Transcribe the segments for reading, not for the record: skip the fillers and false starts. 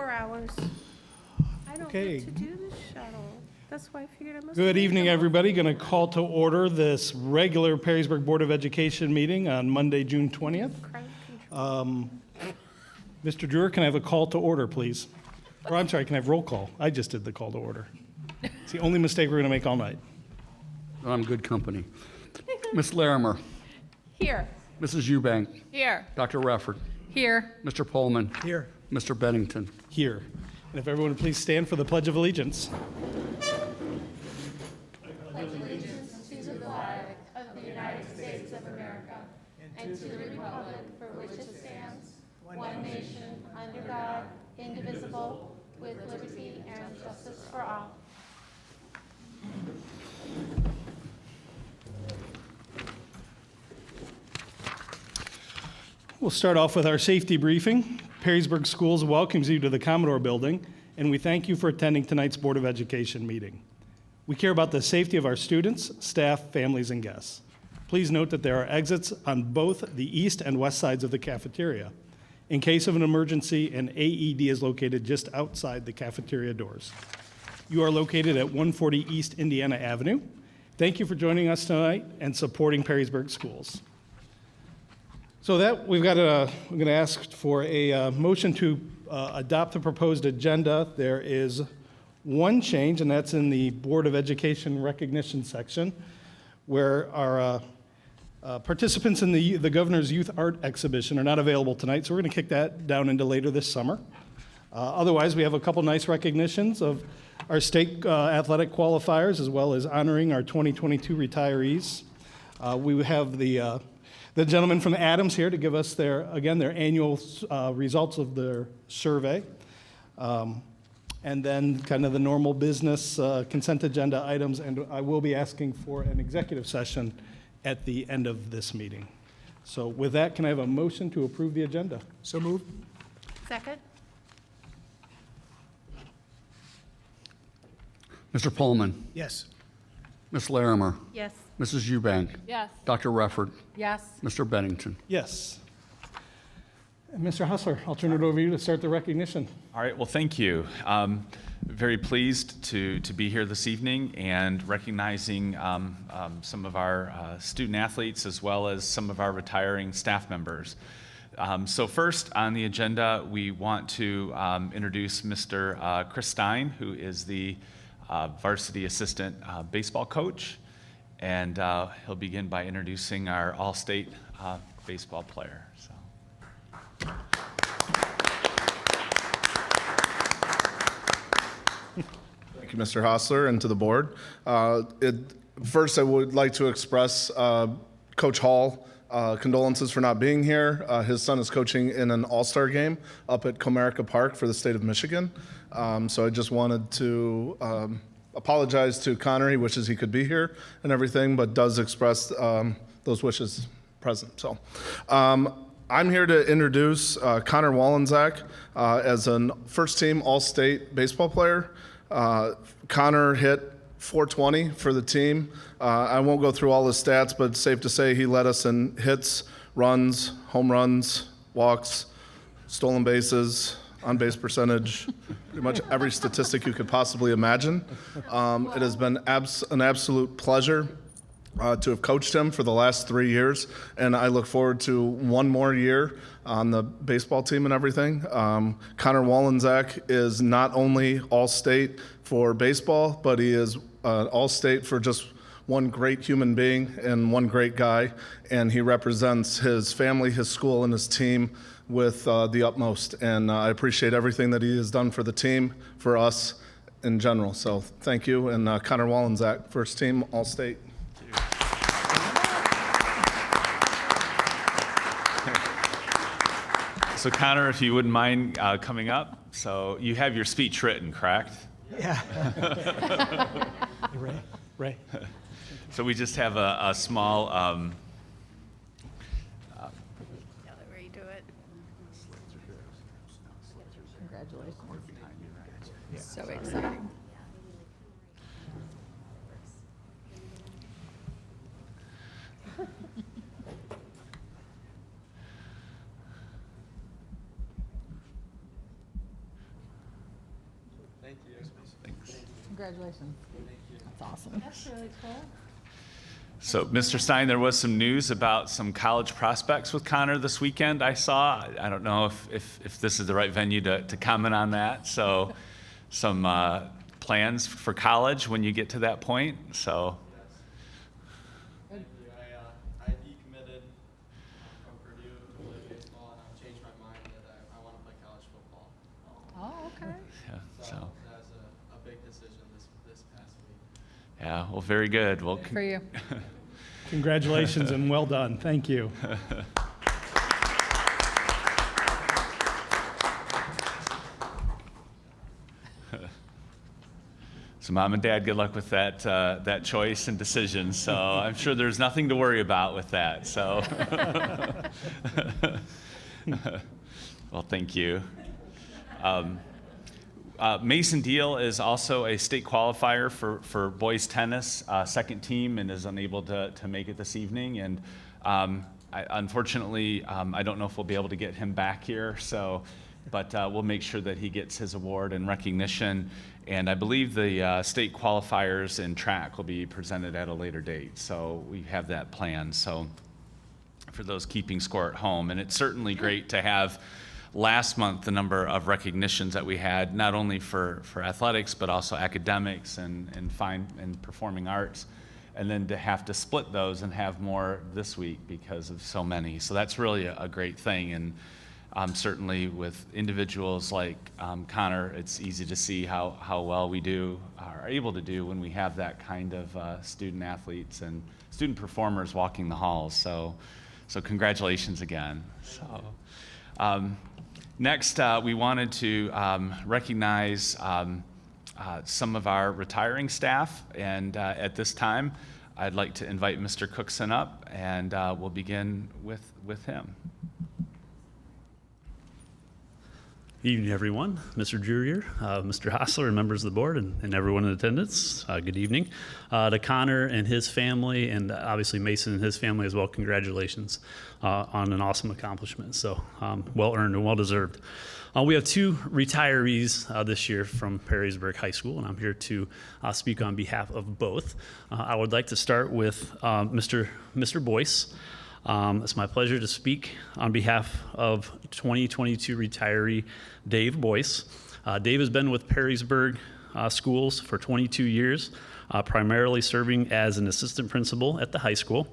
4 hours. I don't Okay. get to do the shuttle. That's why I figured I must. Good make evening, them. everybody. Going to call to order this regular Perrysburg Board of Education meeting on Monday, June 20th. Crowd control. Mr. Drewer, can I have a call to order, please? Or I'm sorry, can I have roll call? I just did the call to order. It's the only mistake we're going to make all night. I'm good company. Ms. Larimer, Here. Mrs. Eubank, Here. Dr. Refford, Here. Mr. Pullman, Here. Mr. Bennington. Here. And if everyone would please stand for the Pledge of Allegiance. Indivisible, with liberty and justice for all. We'll start off with our safety briefing. Perrysburg Schools welcomes you to the Commodore Building, and we thank you for attending tonight's Board of Education meeting. We care about the safety of our students, staff, families, and guests. Please note that there are exits on both the east and west sides of the cafeteria. In case of an emergency, an AED is located just outside the cafeteria doors. You are located at 140 East Indiana Avenue. Thank you for joining us tonight and supporting Perrysburg Schools. So that we're going to ask for a motion to adopt the proposed agenda. There is one change, and that's in the Board of Education recognition section, where our participants in the Governor's Youth Art Exhibition are not available tonight, so we're going to kick that down into later this summer. Otherwise, we have a couple nice recognitions of our state athletic qualifiers, as well as honoring our 2022 retirees. We have the gentleman from ADAMHS here to give us their annual results of their survey. And then kind of the normal business consent agenda items, and I will be asking for an executive session at the end of this meeting. So with that, can I have a motion to approve the agenda? So moved. Second? Mr. Pullman, Yes. Ms. Larimer, Yes. Mrs. Eubank, Yes. Dr. Refford, Yes. Mr. Bennington. Yes. And Mr. Hustler, I'll turn it over to you to start the recognition. All right, well, thank you. Very pleased to be here this evening and recognizing some of our student athletes as well as some of our retiring staff members. So first on the agenda, we want to introduce Mr. Chris Stein, who is the varsity assistant baseball coach, and he'll begin by introducing our all-state baseball player. So. Thank you, Mr. Hostler, and to the board. First, I would like to express Coach Hall condolences for not being here. His son is coaching in an all-star game up at Comerica Park for the state of Michigan. So I just wanted to apologize to Connor. He wishes he could be here and everything, but does express those wishes present. So I'm here to introduce Connor Wallenczak as a first-team all-state baseball player. Connor hit .420 for the team. I won't go through all his stats, but it's safe to say he led us in hits, runs, home runs, walks, stolen bases, on-base percentage, pretty much every statistic you could possibly imagine. It has been an absolute pleasure to have coached him for the last 3 years, and I look forward to one more year on the baseball team and everything. Connor Wallenczak is not only all-state for baseball, but he is all-state for just one great human being and one great guy, and he represents his family, his school, and his team with the utmost, and I appreciate everything that he has done for the team, for us in general. So thank you, and Connor Wallenczak, first team all-state. So Connor, if you wouldn't mind coming up. So you have your speech written, correct? Yeah. Ray. So we just have a small, Now that we do it. Congratulations. So exciting. Congratulations. That's awesome. That's really cool. So, Mr. Stein, there was some news about some college prospects with Connor this weekend, I saw. I don't know if this is the right venue to comment on that. So, some plans for college when you get to that point. So, I decommitted from Purdue to play baseball, and I've changed my mind that I want to play college football. Oh, okay. yeah, So so that was a big decision this past week. yeah, well, very good. Well, For you. Congratulations and well done. Thank you. So, Mom and Dad, good luck with that choice and decision. So, I'm sure there's nothing to worry about with that. So, well, thank you. Mason Deal is also a state qualifier for boys tennis, second team, and is unable to make it this evening. And unfortunately, I don't know if we'll be able to get him back here. So, but we'll make sure that he gets his award and recognition. And I believe the state qualifiers in track will be presented at a later date. So we have that planned. So for those keeping score at home, and it's certainly great to have last month the number of recognitions that we had, not only for athletics but also academics and fine and performing arts, and then to have to split those and have more this week because of so many. So that's really a great thing. And certainly with individuals like Connor, it's easy to see how well we are able to do when we have that kind of student athletes and student performers walking the halls. So congratulations again. So next, we wanted to recognize some of our retiring staff, and at this time, I'd like to invite Mr. Cookson up, and we'll begin with him. Evening, everyone. Mr. Drewer, Mr. Hostler, and members of the board, and everyone in attendance, good evening. To Connor and his family, and obviously Mason and his family as well, congratulations on an awesome accomplishment. So well earned and well deserved. We have two retirees this year from Perrysburg High School, and I'm here to speak on behalf of both. I would like to start with Mr. Boyce. It's my pleasure to speak on behalf of 2022 retiree Dave Boyce. Dave has been with Perrysburg Schools for 22 years, primarily serving as an assistant principal at the high school.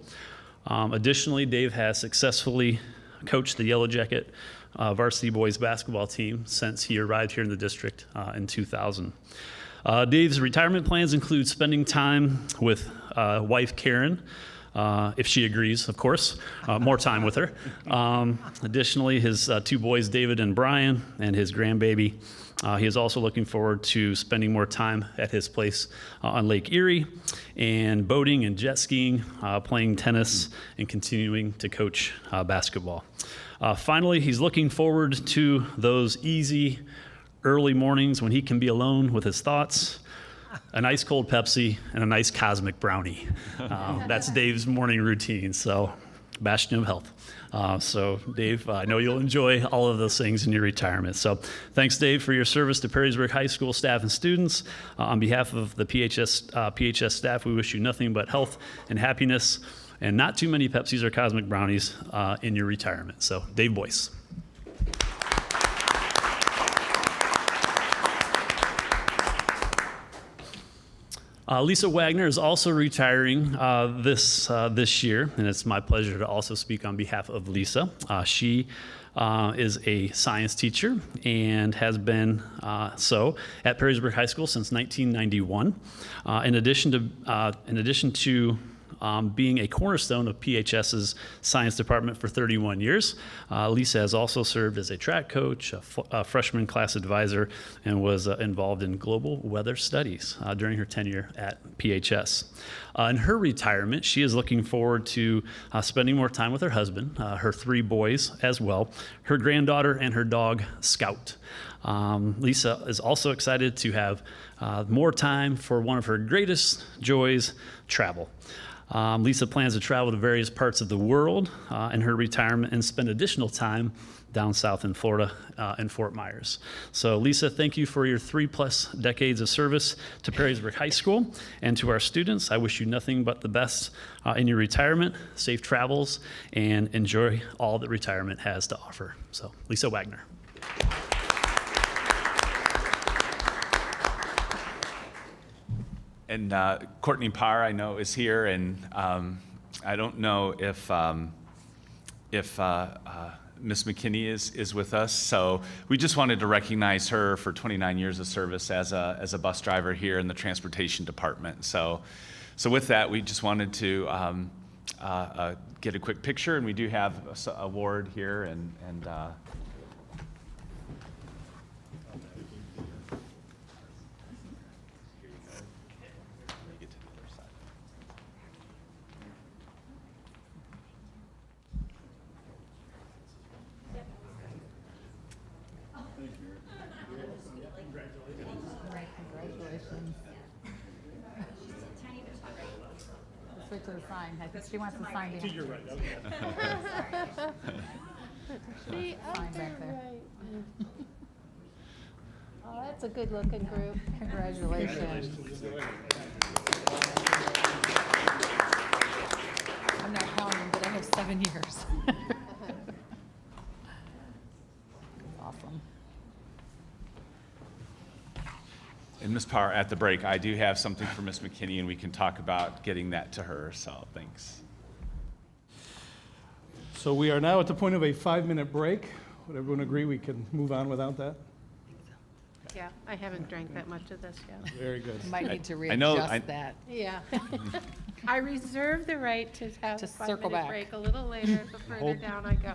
Additionally, Dave has successfully coached the Yellow Jacket varsity boys basketball team since he arrived here in the district in 2000. Dave's retirement plans include spending time with wife Karen, if she agrees, of course, more time with her. Additionally, his two boys, David and Brian, and his grandbaby. He is also looking forward to spending more time at his place on Lake Erie and boating and jet skiing, playing tennis, and continuing to coach basketball. Finally, he's looking forward to those easy early mornings when he can be alone with his thoughts, an ice cold Pepsi, and a nice cosmic brownie. That's Dave's morning routine, so bastion of health. So Dave, I know you'll enjoy all of those things in your retirement. So thanks, Dave, for your service to Perrysburg High School staff and students. On behalf of the PHS staff, we wish you nothing but health and happiness, and not too many Pepsis or cosmic brownies in your retirement. So Dave Boyce. Lisa Wagner is also retiring this year, and it's my pleasure to also speak on behalf of Lisa. She is a science teacher and has been so at Perrysburg High School since 1991. In addition to being a cornerstone of PHS's science department for 31 years. Lisa has also served as a track coach, a freshman class advisor, and was involved in global weather studies during her tenure at PHS. In her retirement, she is looking forward to spending more time with her husband, her three boys as well, her granddaughter, and her dog, Scout. Lisa is also excited to have more time for one of her greatest joys, travel. Lisa plans to travel to various parts of the world in her retirement and spend additional time down south in Florida, in Fort Myers. So Lisa, thank you for your 3+ decades of service to Perrysburg High School. And to our students, I wish you nothing but the best in your retirement, safe travels, and enjoy all that retirement has to offer. So Lisa Wagner. And Courtney Parr, I know, is here, and I don't know if Miss McKinney is with us. So we just wanted to recognize her for 29 years of service as a bus driver here in the transportation department. So with that, we just wanted to get a quick picture, and we do have an award here, and Congratulations. Switch to the sign. I think she wants the sign behind. To your right. She up Sign there, back there. right. Oh, that's a good looking group. Congratulations. I'm not counting, but I have 7 years. Awesome. And Ms. Parr, at the break, I do have something for Ms. McKinney, and we can talk about getting that to her, so thanks. So we are now at the point of a 5-minute break. Would everyone agree we can move on without that? Yeah, I haven't drank that much of this yet. Very good. Might need to I know- readjust that. Yeah. I reserve the right to have To a circle 5-minute back. break a little later, the further Hold- down I go.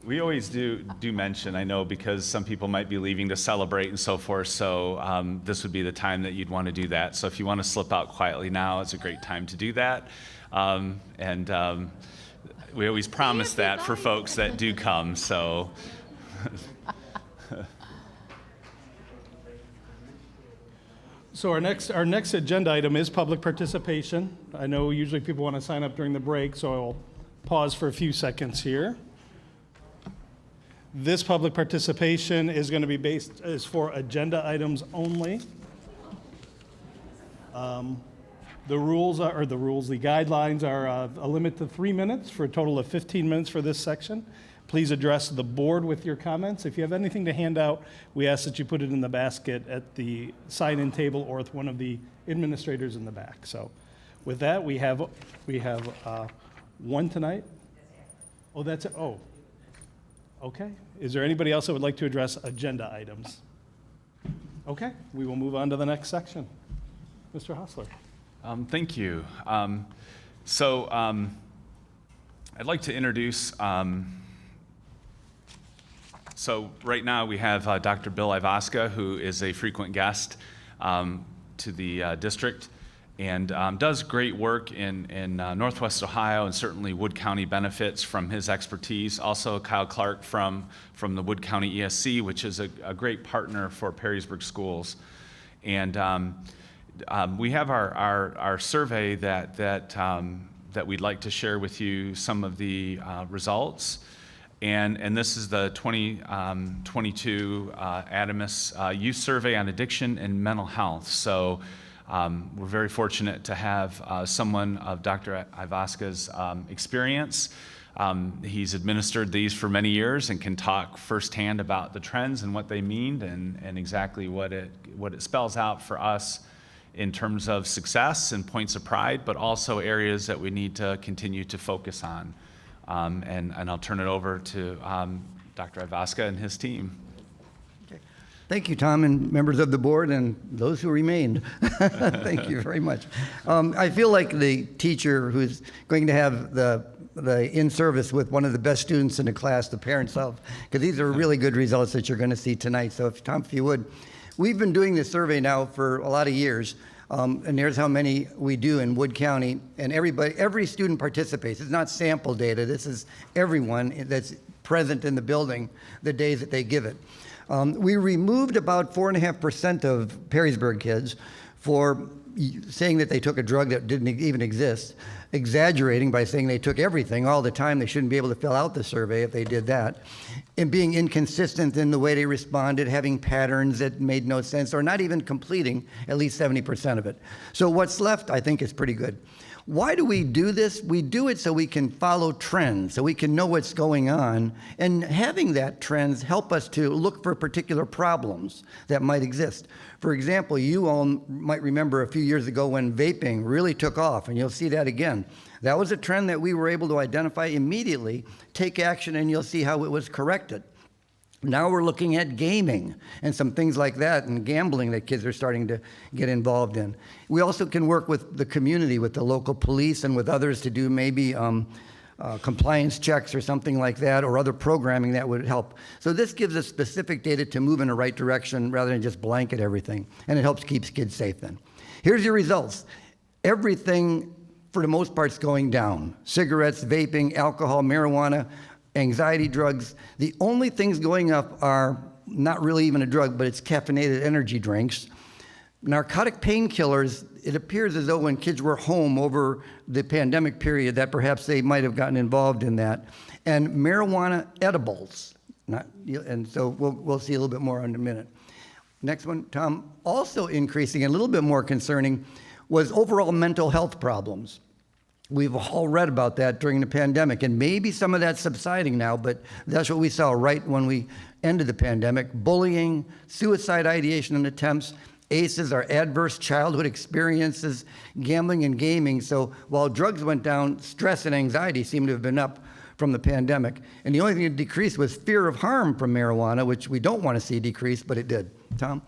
We always do mention, I know, because some people might be leaving to celebrate and so forth, so this would be the time that you'd want to do that. So if you want to slip out quietly now, it's a great time to do that. We always promise that for folks that do come, so. So our next agenda item is public participation. I know usually people want to sign up during the break, so I'll pause for a few seconds here. This public participation is going to be is for agenda items only. The guidelines are a limit to 3 minutes for a total of 15 minutes for this section. Please address the board with your comments. If you have anything to hand out, we ask that you put it in the basket at the sign-in table or with one of the administrators in the back. So with that, we have one tonight. Oh, that's it. Oh, okay. Is there anybody else that would like to address agenda items? Okay, we will move on to the next section. Mr. Hostler. Thank you. I'd like to introduce, so right now we have Dr. Bill Ivaska, who is a frequent guest to the district and does great work in Northwest Ohio, and certainly Wood County benefits from his expertise. Also Kyle Clark from the Wood County ESC, which is a great partner for Perrysburg Schools. And we have our survey that we'd like to share with you some of the results. And this is the 2022 ADAMHS Youth Survey on Addiction and Mental Health. So we're very fortunate to have someone of Dr. Ivaska's experience. He's administered these for many years and can talk firsthand about the trends and what they mean and exactly what it spells out for us in terms of success and points of pride, but also areas that we need to continue to focus on. And I'll turn it over to Dr. Ivaska and his team. Thank you, Tom, and members of the board, and those who remained. Thank you very much. I feel like the teacher who's going to have the in-service with one of the best students in the class, the parents of, because these are really good results that you're going to see tonight. So, Tom, if you would. We've been doing this survey now for a lot of years, and here's how many we do in Wood County, and every student participates. It's not sample data. This is everyone that's present in the building the days that they give it. We removed about 4.5% of Perrysburg kids for saying that they took a drug that didn't even exist, exaggerating by saying they took everything all the time. They shouldn't be able to fill out the survey if they did that, and being inconsistent in the way they responded, having patterns that made no sense, or not even completing at least 70% of it. So what's left, I think, is pretty good. Why do we do this? We do it so we can follow trends, so we can know what's going on, and having that trends help us to look for particular problems that might exist. For example, you all might remember a few years ago when vaping really took off, and you'll see that again. That was a trend that we were able to identify immediately, take action, and you'll see how it was corrected. Now we're looking at gaming and some things like that, and gambling that kids are starting to get involved in. We also can work with the community, with the local police and with others to do maybe compliance checks or something like that, or other programming that would help. So this gives us specific data to move in the right direction rather than just blanket everything, and it helps keep kids safe then. Here's your results. Everything, for the most part, is going down. Cigarettes, vaping, alcohol, marijuana, anxiety drugs. The only things going up are not really even a drug, but it's caffeinated energy drinks. Narcotic painkillers, it appears as though when kids were home over the pandemic period that perhaps they might have gotten involved in that. And marijuana edibles. And so we'll see a little bit more in a minute. Next one, Tom. Also increasing and a little bit more concerning was overall mental health problems. We've all read about that during the pandemic, and maybe some of that's subsiding now, but that's what we saw right when we ended the pandemic. Bullying, suicide ideation and attempts, ACEs are adverse childhood experiences, gambling and gaming. So while drugs went down, stress and anxiety seem to have been up from the pandemic. And the only thing that decreased was fear of harm from marijuana, which we don't want to see decrease, but it did. Tom?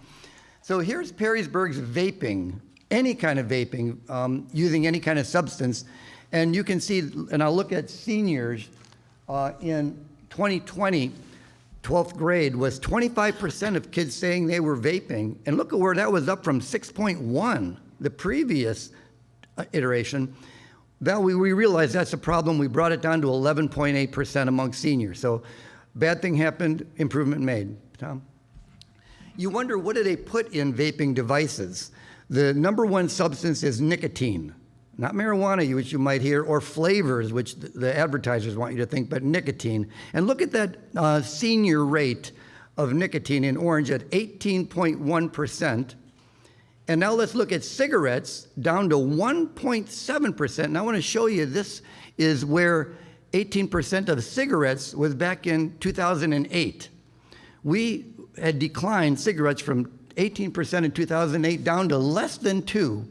So here's Perrysburg's vaping, any kind of vaping, using any kind of substance. And you can see, and I'll look at seniors in 2020, 12th grade was 25% of kids saying they were vaping. And look at where that was up from 6.1 the previous iteration. Now we realized that's a problem. We brought it down to 11.8% among seniors. So bad thing happened, improvement made. Tom? You wonder, what do they put in vaping devices? The number one substance is nicotine. Not marijuana, which you might hear, or flavors, which the advertisers want you to think, but nicotine. And look at that senior rate of nicotine in orange at 18.1%. And now let's look at cigarettes, down to 1.7%. And I want to show you, this is where 18% of cigarettes was back in 2008. We had declined cigarettes from 18% in 2008 down to less than 2%.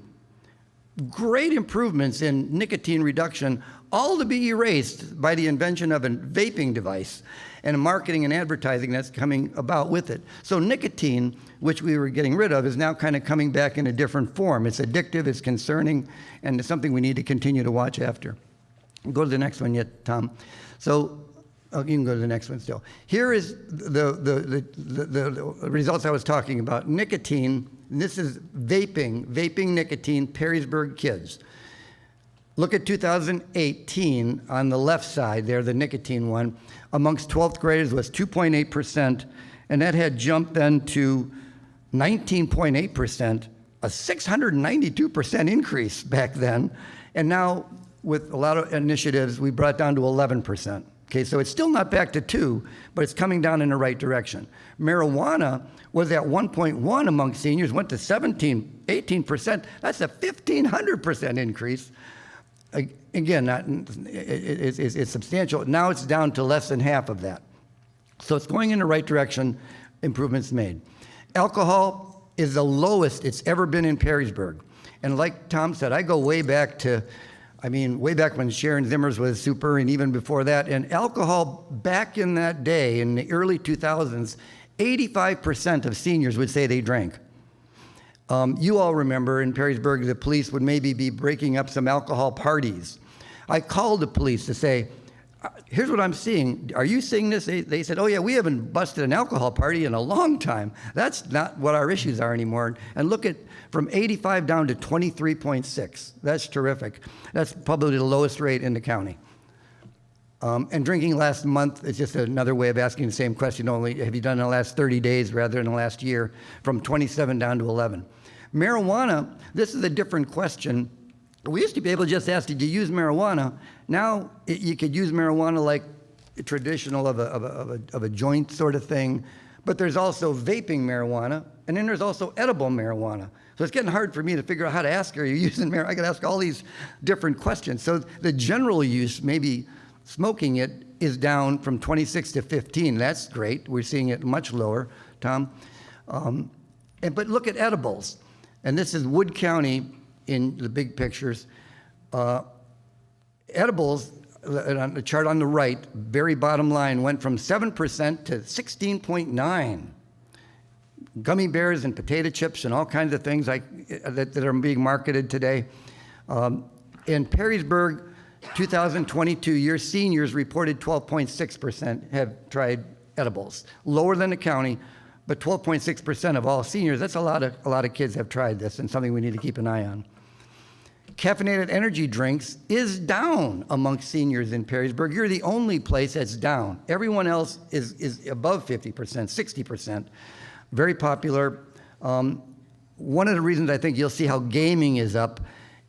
Great improvements in nicotine reduction, all to be erased by the invention of a vaping device and marketing and advertising that's coming about with it. So nicotine, which we were getting rid of, is now kind of coming back in a different form. It's addictive, it's concerning, and it's something we need to continue to watch after. Go to the next one yet, Tom. So you can go to the next one still. Here is the results I was talking about. Nicotine, and this is vaping nicotine, Perrysburg kids. Look at 2018 on the left side there, the nicotine one. Amongst 12th graders was 2.8%, and that had jumped then to 19.8%, a 692% increase back then. And now, with a lot of initiatives, we brought it down to 11%. Okay, so it's still not back to 2, but it's coming down in the right direction. Marijuana was at 1.1 among seniors, went to 18%. That's a 1,500% increase. Again, it's substantial. Now it's down to less than half of that. So it's going in the right direction, improvements made. Alcohol is the lowest it's ever been in Perrysburg. And like Tom said, I go way back to, way back when Sharon Zimmers was super, and even before that. And alcohol back in that day, in the early 2000s, 85% of seniors would say they drank. You all remember in Perrysburg, the police would maybe be breaking up some alcohol parties. I called the police to say, here's what I'm seeing. Are you seeing this? They said, oh yeah, we haven't busted an alcohol party in a long time. That's not what our issues are anymore. And look at, from 85 down to 23.6. That's terrific. That's probably the lowest rate in the county. And drinking last month is just another way of asking the same question, only have you done in the last 30 days rather than the last year, from 27 down to 11. Marijuana, this is a different question. We used to be able to just ask, did you use marijuana? Now you could use marijuana like traditional of a joint sort of thing, but there's also vaping marijuana, and then there's also edible marijuana. So it's getting hard for me to figure out how to ask, are you using marijuana? I got to ask all these different questions. So the general use, maybe smoking it, is down from 26 to 15. That's great. We're seeing it much lower, Tom. But look at edibles. And this is Wood County in the big pictures. Edibles, on the chart on the right, very bottom line, went from 7% to 16.9%. Gummy bears and potato chips and all kinds of things that are being marketed today. In Perrysburg, 2022, your seniors reported 12.6% have tried edibles. Lower than the county, but 12.6% of all seniors. That's a lot of kids have tried this, and something we need to keep an eye on. Caffeinated energy drinks is down amongst seniors in Perrysburg. You're the only place that's down. Everyone else is above 50%, 60%. Very popular. One of the reasons I think you'll see how gaming is up,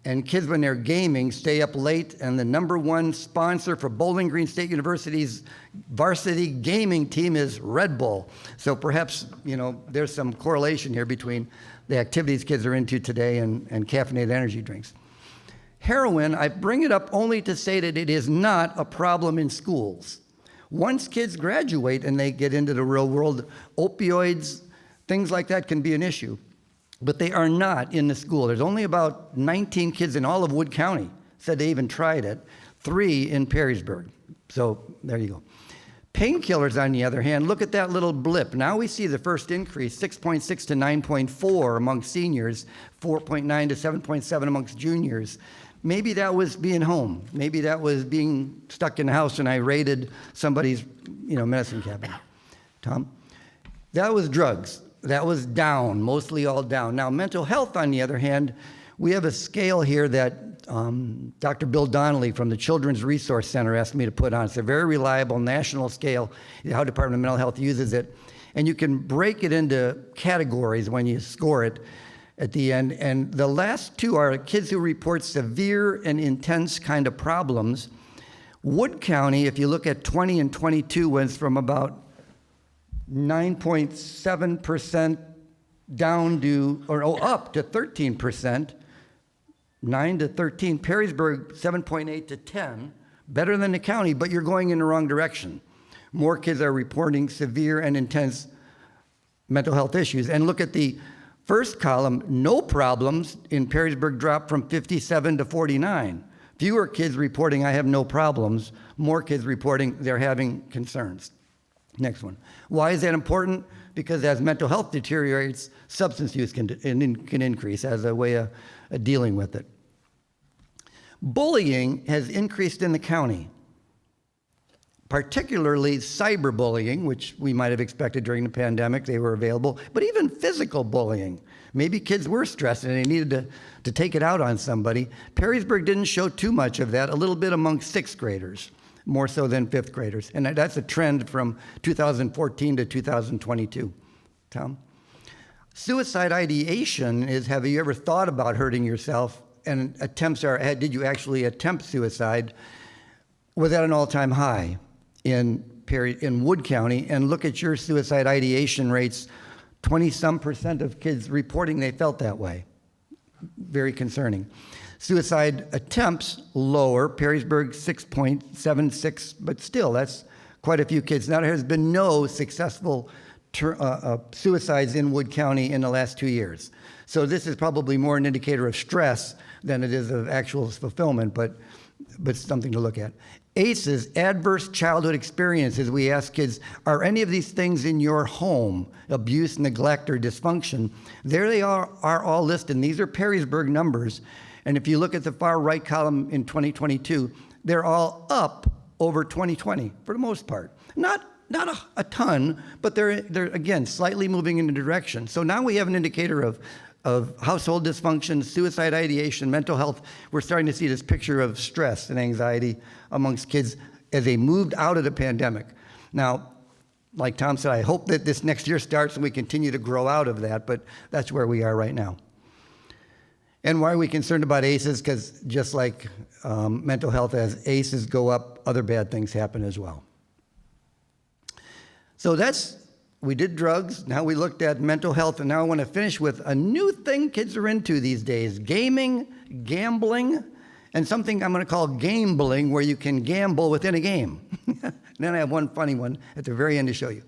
and kids when they're gaming stay up late, and the #1 sponsor for Bowling Green State University's varsity gaming team is Red Bull. So perhaps, there's some correlation here between the activities kids are into today and caffeinated energy drinks. Heroin, I bring it up only to say that it is not a problem in schools. Once kids graduate and they get into the real world, opioids, things like that can be an issue. But they are not in the school. There's only about 19 kids in all of Wood County said they even tried it, 3 in Perrysburg. So there you go. Painkillers, on the other hand, look at that little blip. Now we see the first increase, 6.6 to 9.4 among seniors, 4.9 to 7.7 amongst juniors. Maybe that was being home. Maybe that was being stuck in the house and I raided somebody's, medicine cabinet. Tom? That was drugs. That was down, mostly all down. Now, mental health, on the other hand, we have a scale here that Dr. Bill Donnelly from the Children's Resource Center asked me to put on. It's a very reliable national scale, the Ohio Department of Mental Health uses it. And you can break it into categories when you score it at the end. And the last 2 are kids who report severe and intense kind of problems. Wood County, if you look at 20 and 22, went from about 9.7% down to, up to 13%, 9 to 13. Perrysburg, 7.8 to 10, better than the county, but you're going in the wrong direction. More kids are reporting severe and intense mental health issues. And look at the first column, no problems in Perrysburg dropped from 57 to 49. Fewer kids reporting I have no problems, more kids reporting they're having concerns. Next one. Why is that important? Because as mental health deteriorates, substance use can increase as a way of dealing with it. Bullying has increased in the county, particularly cyberbullying, which we might have expected during the pandemic. They were available, but even physical bullying. Maybe kids were stressed and they needed to take it out on somebody. Perrysburg didn't show too much of that, a little bit among 6th graders. More so than 5th graders. And that's a trend from 2014 to 2022. Tom? Suicide ideation is, have you ever thought about hurting yourself? And attempts are, did you actually attempt suicide? Was at an all-time high in Wood County. And look at your suicide ideation rates, 20-some% of kids reporting they felt that way. Very concerning. Suicide attempts lower, Perrysburg 6.76, but still, that's quite a few kids. Now, there has been no successful suicides in Wood County in the last 2 years. So this is probably more an indicator of stress than it is of actual fulfillment, but something to look at. ACEs, adverse childhood experiences. We ask kids, are any of these things in your home? Abuse, neglect, or dysfunction. There they are all listed. And these are Perrysburg numbers. And if you look at the far right column in 2022, they're all up over 2020 for the most part. Not a ton, but they're again slightly moving in the direction. So now we have an indicator of household dysfunction, suicide ideation, mental health. We're starting to see this picture of stress and anxiety amongst kids as they moved out of the pandemic. Now, like Tom said, I hope that this next year starts and we continue to grow out of that, but that's where we are right now. And why are we concerned about ACEs? Because just like mental health, as ACEs go up, other bad things happen as well. So we did drugs, now we looked at mental health, and now I want to finish with a new thing kids are into these days: gaming, gambling, and something I'm going to call game-bling, where you can gamble within a game. Then I have one funny one at the very end to show you.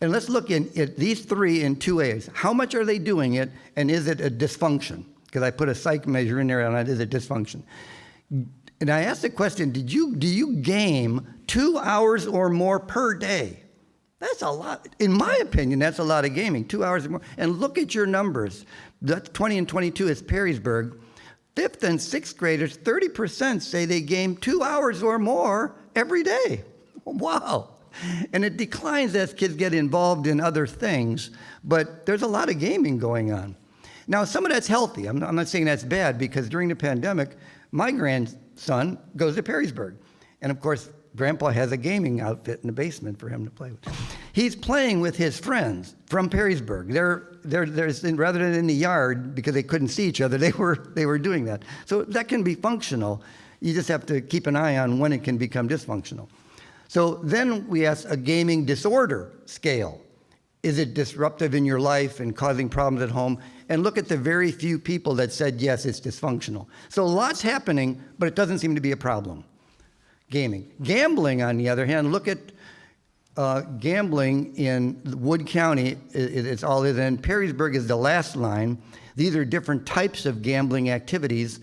And let's look at these three in 2 ways. How much are they doing it, and is it a dysfunction? Because I put a psych measure in there on it, is it dysfunction? And I asked the question, do you game 2 hours or more per day? That's a lot. In my opinion, that's a lot of gaming, 2 hours or more. And look at your numbers. That's 20 and 22 is Perrysburg. 5th and 6th graders, 30% say they game 2 hours or more every day. Wow. And it declines as kids get involved in other things, but there's a lot of gaming going on. Now, some of that's healthy. I'm not saying that's bad, because during the pandemic, my grandson goes to Perrysburg. And of course, Grandpa has a gaming outfit in the basement for him to play with. He's playing with his friends from Perrysburg. Rather than in the yard, because they couldn't see each other, they were doing that. So that can be functional. You just have to keep an eye on when it can become dysfunctional. So then we ask a gaming disorder scale. Is it disruptive in your life and causing problems at home? And look at the very few people that said, yes, it's dysfunctional. So lots happening, but it doesn't seem to be a problem. Gaming. Gambling, on the other hand, look at gambling in Wood County. It's all is, and Perrysburg is the last line. These are different types of gambling activities.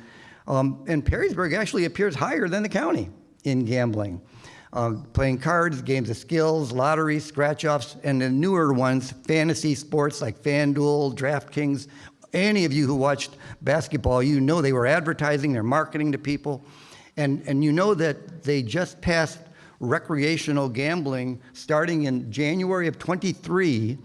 And Perrysburg actually appears higher than the county in gambling. Playing cards, games of skills, lotteries, scratch-offs, and the newer ones, fantasy sports like FanDuel, DraftKings. Any of you who watched basketball, you know they were advertising, they're marketing to people. And you know that they just passed recreational gambling starting in January of 23.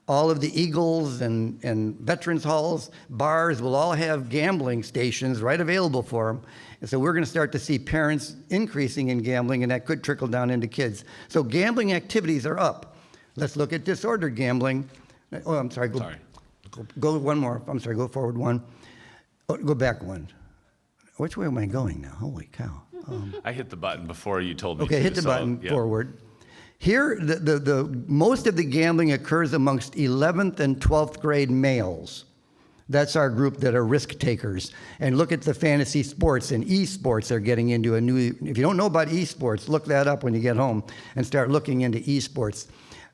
All of the Eagles and Veterans Halls, bars will all have gambling stations right available for them. And so we're going to start to see parents increasing in gambling, and that could trickle down into kids. So gambling activities are up. Let's look at disordered gambling. Oh, I'm sorry. Go one more. I'm sorry, go forward one. Oh, go back one. Which way am I going now? Holy cow. I hit the button before you told me Okay, to, hit the so, button yeah. forward. Here, the most of the gambling occurs amongst 11th and 12th grade males. That's our group that are risk takers. And look at the fantasy sports and esports are getting into a new, if you don't know about esports, look that up when you get home and start looking into esports.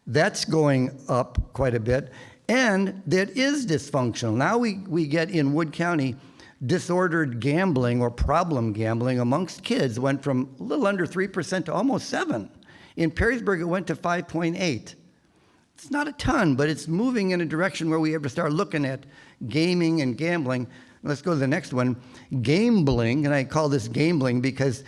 That's going up quite a bit. And that is dysfunctional. Now we get in Wood County, disordered gambling or problem gambling amongst kids went from a little under 3% to almost 7%. In Perrysburg, it went to 5.8%. It's not a ton, but it's moving in a direction where we have to start looking at gaming and gambling. Let's go to the next one, game-bling, and I call this game-bling because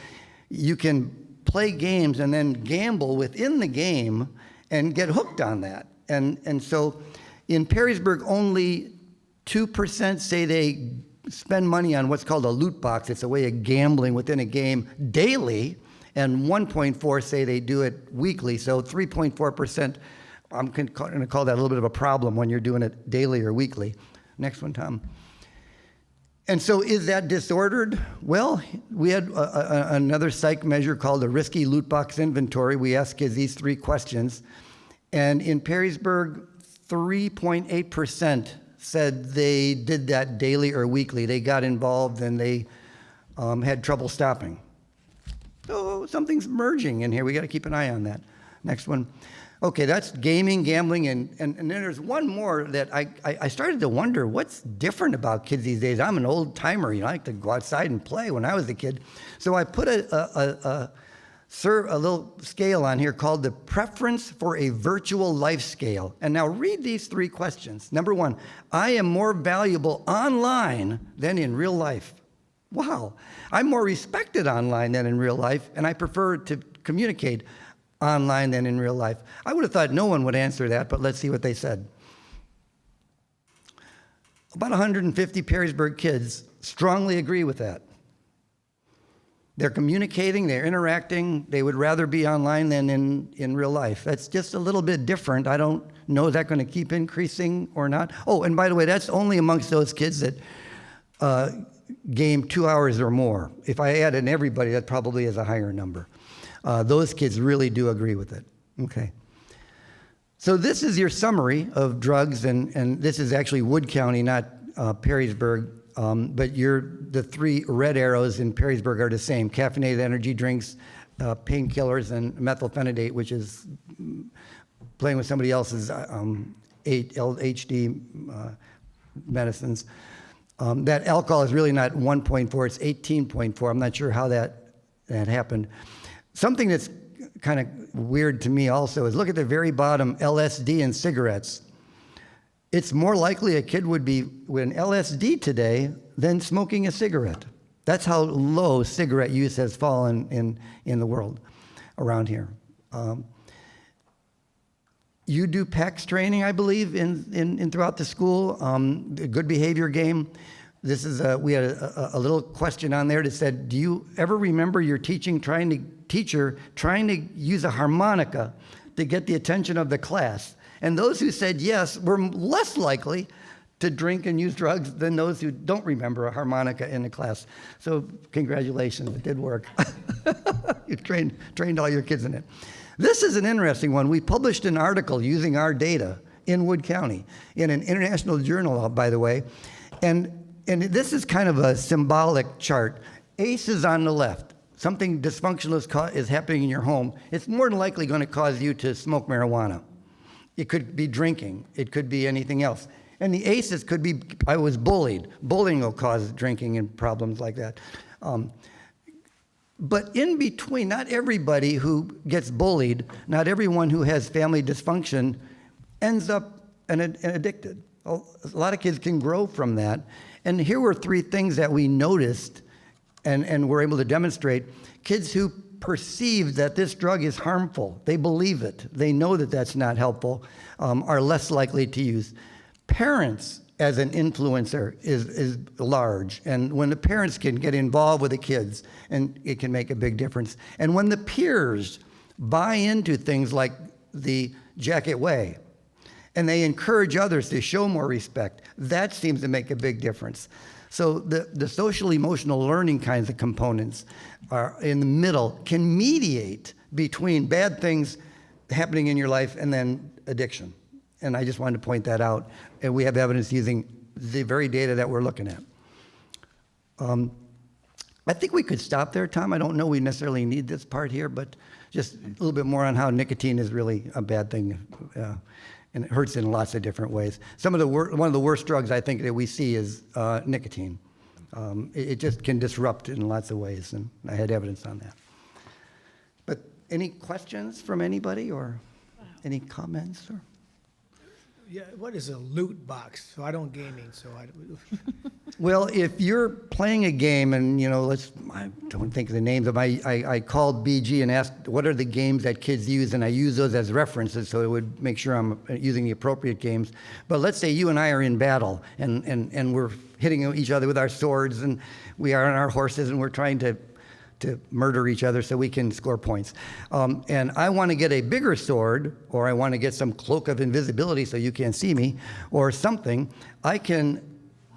you can play games and then gamble within the game and get hooked on that. And so in Perrysburg, only 2% say they spend money on what's called a loot box. It's a way of gambling within a game daily, and 1.4% say they do it weekly. So 3.4%, I'm going to call that a little bit of a problem when you're doing it daily or weekly. Next one, Tom. And so is that disordered? Well, we had another psych measure called the Risky Loot Box Inventory. We asked kids these 3 questions. And in Perrysburg, 3.8% said they did that daily or weekly. They got involved and they had trouble stopping. So something's merging in here. We got to keep an eye on that. Next one. Okay, that's gaming, gambling, and then there's one more that I started to wonder what's different about kids these days. I'm an old timer, I like to go outside and play when I was a kid. So I put a little scale on here called the Preference for a Virtual Life Scale. And now read these 3 questions. Number 1, I am more valuable online than in real life. Wow, I'm more respected online than in real life, and I prefer to communicate online than in real life. I would have thought no one would answer that, but let's see what they said. About 150 Perrysburg kids strongly agree with that. They're communicating, they're interacting, they would rather be online than in real life. That's just a little bit different. I don't know, is that going to keep increasing or not? Oh, and by the way, that's only amongst those kids that game 2 hours or more. If I add in everybody, that probably is a higher number. Those kids really do agree with it. Okay. So this is your summary of drugs, and this is actually Wood County, not Perrysburg, but the 3 red arrows in Perrysburg are the same: caffeinated energy drinks, painkillers, and methylphenidate, which is playing with somebody else's HD medicines. That alcohol is really not 1.4, it's 18.4. I'm not sure how that happened. Something that's kind of weird to me also is look at the very bottom, LSD and cigarettes. It's more likely a kid would be with LSD today than smoking a cigarette. That's how low cigarette use has fallen in the world around here. You do PAX training, I believe, in throughout the school, a good behavior game. This is we had a little question on there that said, do you ever remember your teacher trying to use a harmonica to get the attention of the class? And those who said yes were less likely to drink and use drugs than those who don't remember a harmonica in the class. So congratulations, it did work. You trained all your kids in it. This is an interesting one. We published an article using our data in Wood County in an international journal, by the way. And this is kind of a symbolic chart. ACE is on the left. Something dysfunctional is happening in your home. It's more than likely going to cause you to smoke marijuana. It could be drinking. It could be anything else. And the ACEs could be, I was bullied. Bullying will cause drinking and problems like that. But in between, not everybody who gets bullied, not everyone who has family dysfunction ends up addicted. A lot of kids can grow from that. And here were 3 things that we noticed and were able to demonstrate. Kids who perceive that this drug is harmful, they believe it, they know that that's not helpful, are less likely to use. Parents as an influencer is large. And when the parents can get involved with the kids, and it can make a big difference. And when the peers buy into things like the Jacket Way, and they encourage others to show more respect, that seems to make a big difference. So the social emotional learning kinds of components are in the middle, can mediate between bad things happening in your life and then addiction. And I just wanted to point that out. And we have evidence using the very data that we're looking at. I think we could stop there, Tom. I don't know we necessarily need this part here, but just a little bit more on how nicotine is really a bad thing. And it hurts in lots of different ways. One of the worst drugs I think that we see is nicotine. It just can disrupt in lots of ways, and I had evidence on that. But any questions from anybody or any comments? Or? Yeah, what is a loot box? So I don't gaming, so I. Well, if you're playing a game, and I don't think of the names of. I called BG and asked what are the games that kids use, and I use those as references, so it would make sure I'm using the appropriate games. But let's say you and I are in battle, and we're hitting each other with our swords, and we are on our horses, and we're trying to murder each other so we can score points. And I want to get a bigger sword, or I want to get some cloak of invisibility so you can't see me, or something. I can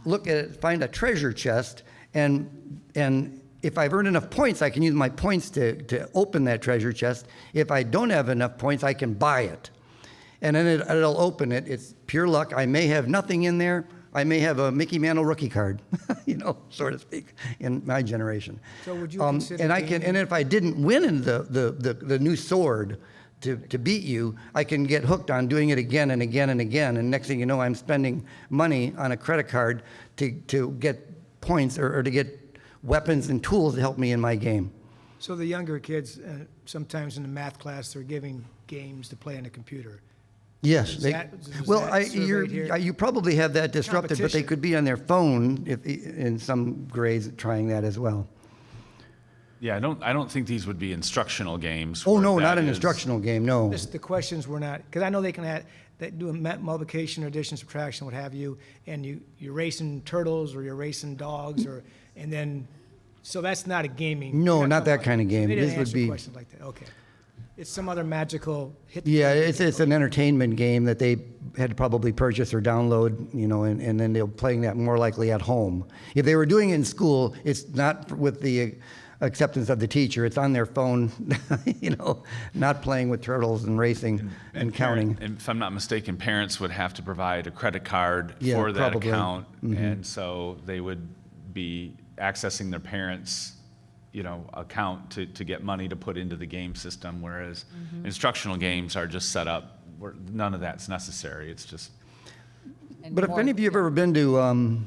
look at it, find a treasure chest, and if I've earned enough points, I can use my points to open that treasure chest. If I don't have enough points, I can buy it. And then it'll open it. It's pure luck. I may have nothing in there. I may have a Mickey Mantle rookie card, so to speak, in my generation. So would you consider and if I didn't win in the new sword to beat you, I can get hooked on doing it again and again and again. And next thing you know, I'm spending money on a credit card to get points or to get weapons and tools to help me in my game. So the younger kids, sometimes in the math class, they're giving games to play on the computer. Yes. You probably have that disrupted, but they could be on their phone in some grades trying that as well. Yeah, I don't think these would be instructional games. Oh, no, not an instructional game, no. The questions were not, because I know they can do a multiplication or addition, subtraction, what have you, and you're racing turtles or you're racing dogs, so that's not a gaming. No, not that kind of game. They didn't This would answer be questions like that. Okay. It's some other magical hit. Yeah, it's an entertainment game that they had to probably purchase or download, and then they're playing that more likely at home. If they were doing it in school, it's not with the acceptance of the teacher. It's on their phone, not playing with turtles and racing and counting. And if I'm not mistaken, parents would have to provide a credit card Yeah, for that probably. account, and so they would be accessing their parents' account to get money to put into the game system, whereas instructional games are just set up where none of that's necessary. It's just. But if any of you have ever been to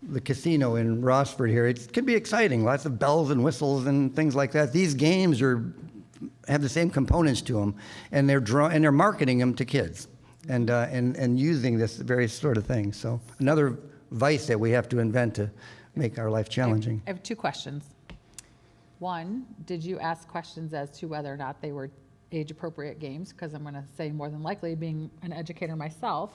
the casino in Rossford here, it can be exciting. Lots of bells and whistles and things like that. These games have the same components to them, and they're marketing them to kids, and using this various sort of things. So another vice that we have to invent to make our life challenging. I have two questions. One, did you ask questions as to whether or not they were age-appropriate games? Because I'm going to say more than likely, being an educator myself,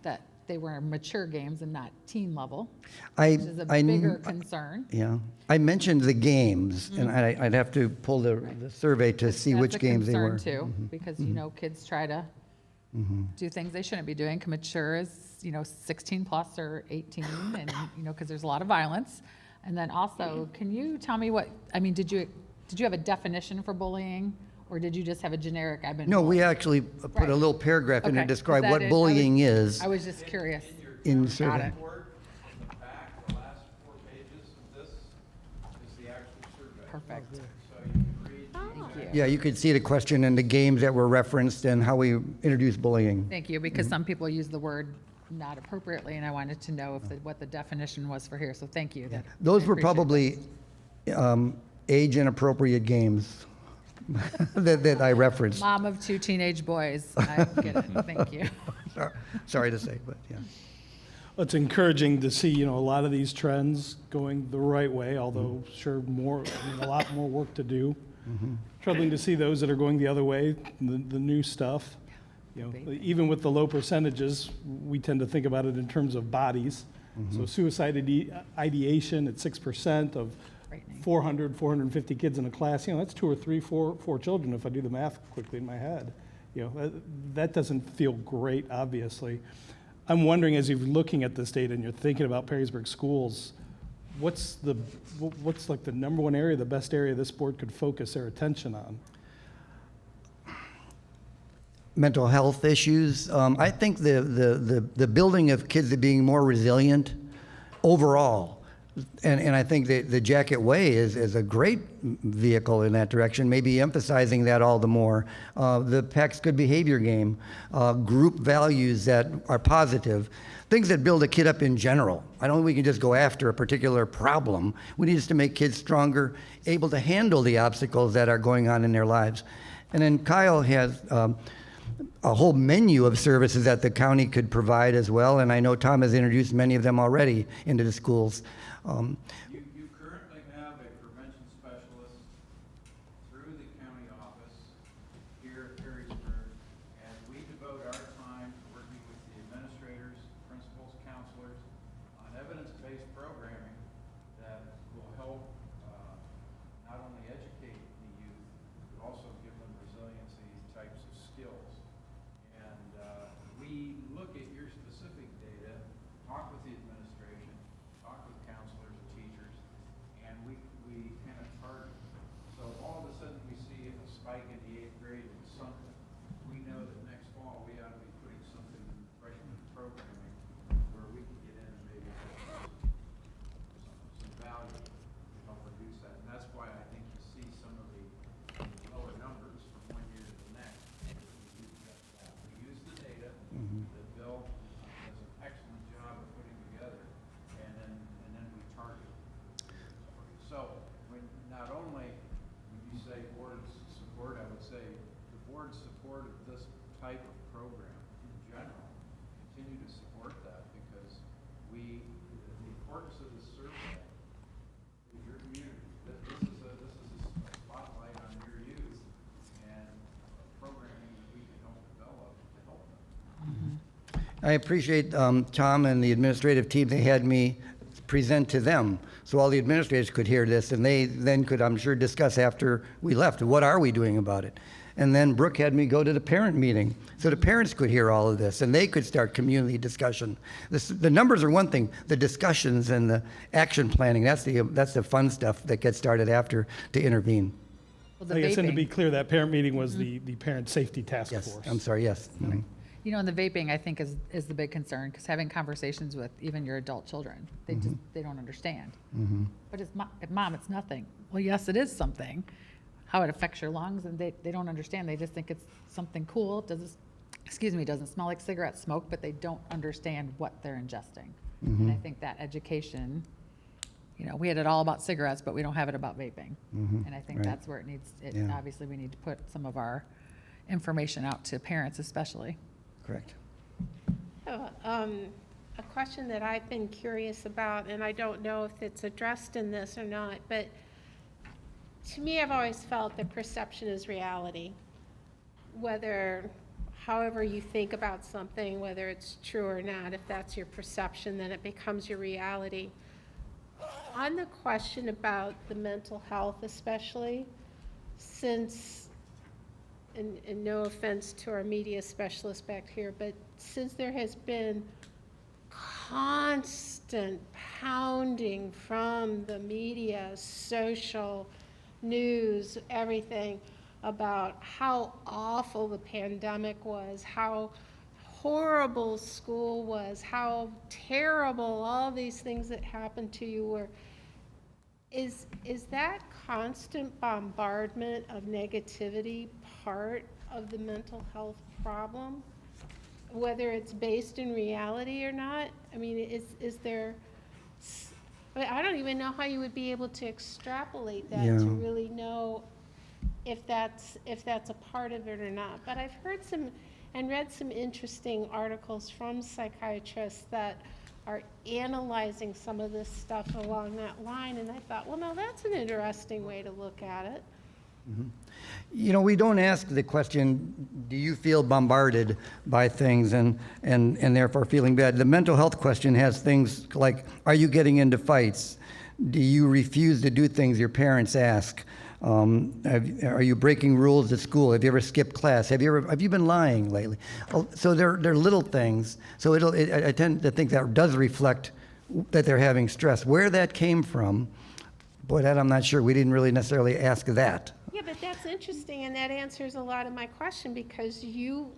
that they were mature games and not teen level, which is a bigger concern. Yeah. I mentioned the games, and I'd have to pull the survey to see which games they were. That's a concern, too, because, kids try to do things they shouldn't be doing. Mature is, 16 plus or 18, and, because there's a lot of violence. And then also, can you tell me did you have a definition for bullying, or did you just have a generic, I've been No, we bullied? actually put a little paragraph in to Okay, describe that what is- bullying is I was just curious. in the Got survey. it. The back, the last 4 pages of this is the actual survey. Perfect. So you can read. Thank you. Yeah, you could see the question and the games that were referenced and how we introduced bullying. Thank you, because some people use the word not appropriately, and I wanted to know what the definition was for here, so thank you. Those I were appreciate probably age-inappropriate games that I referenced. Mom of 2 teenage boys, I get it, thank you. Sorry to say, but yeah. Well, it's encouraging to see, a lot of these trends going the right way, although sure a lot more work to do. Troubling to see those that are going the other way, the new stuff. Even with the low percentages, we tend to think about it in terms of bodies. So suicide ideation at 6% of 400, 450 kids in a class, that's 2 or 3, 4 children if I do the math quickly in my head. That doesn't feel great, obviously. I'm wondering, as you're looking at this data and you're thinking about Perrysburg schools, what's like the number one area, the best area this board could focus their attention on? Mental health issues. I think the building of kids being more resilient overall. And I think the Jacket Way is a great vehicle in that direction, maybe emphasizing that all the more. The PAX Good Behavior game, group values that are positive, things that build a kid up in general. I don't think we can just go after a particular problem. We need to make kids stronger, able to handle the obstacles that are going on in their lives. And then Kyle has a whole menu of services that the county could provide as well, and I know Tom has introduced many of them already into the schools. You currently have a prevention specialist through the county office here at Perrysburg, and we devote our time working with the administrators, principals, counselors on evidence-based programming that will help not only educate the youth, but also give them resiliency types of skills. And we look at your specific data, talk with the administration, talk with counselors and teachers, and we kind of target. So all of a sudden we see a spike in the 8th grade in something. We know that next fall we ought to be putting something in freshman programming where we can get in and maybe have some value to help reduce that. And that's why I think you see some of the lower numbers from one year to the next. We use the data that Bill does an excellent job of putting together, and then we target. So when not only when you say board support, I would say the board support of this type of program in general, continue to support that, because the importance of this survey is your community. This is a spotlight on your youth and programming that we can help develop to help them. I appreciate Tom and the administrative team. They had me present to them, so all the administrators could hear this, and they then could, I'm sure, discuss after we left, what are we doing about it? And then Brooke had me go to the parent meeting so the parents could hear all of this and they could start community discussion. The numbers are one thing, the discussions and the action planning, that's the fun stuff that gets started after to intervene. Well, the I guess, and to vaping- be clear, that parent meeting was the Parent Safety Task Yes, Force. I'm sorry, yes. Mhm. You know, and the vaping, I think, is the big concern, because having conversations with even your adult children, they just, they don't understand. But it's, Mom, it's nothing. Well, yes, it is something. How it affects your lungs, and they don't understand. They just think it's something cool. It doesn't smell like cigarette smoke, but they don't understand what they're ingesting. And I think that education, you know, we had it all about cigarettes, but we don't have it about vaping. And I think Right. that's where it needs, Yeah. obviously, we need to put some of our information out to parents especially. Correct. A question that I've been curious about, and I don't know if it's addressed in this or not, but to me, I've always felt that perception is reality. However you think about something, whether it's true or not, if that's your perception, then it becomes your reality. On the question about the mental health especially, since, and no offense to our media specialist back here, but since there has been constant pounding from the media, social, news, everything, about how awful the pandemic was, how horrible school was, how terrible all these things that happened to you were. Is that constant bombardment of negativity part of the mental health problem? Whether it's based in reality or not? I mean, is there, I don't even know how you would be able to extrapolate that Yeah. to really know if that's a part of it or not. But I've heard some and read some interesting articles from psychiatrists that are analyzing some of this stuff along that line, and I thought, well, no, that's an interesting way to look at it. You know, we don't ask the question, do you feel bombarded by things and therefore feeling bad? The mental health question has things like, are you getting into fights? Do you refuse to do things your parents ask? Are you breaking rules at school? Have you ever skipped class? Have you been lying lately? So they're little things. So I tend to think that does reflect that they're having stress. Where that came from, boy, that I'm not sure. We didn't really necessarily ask that. Yeah, but that's interesting, and that answers a lot of my question, because you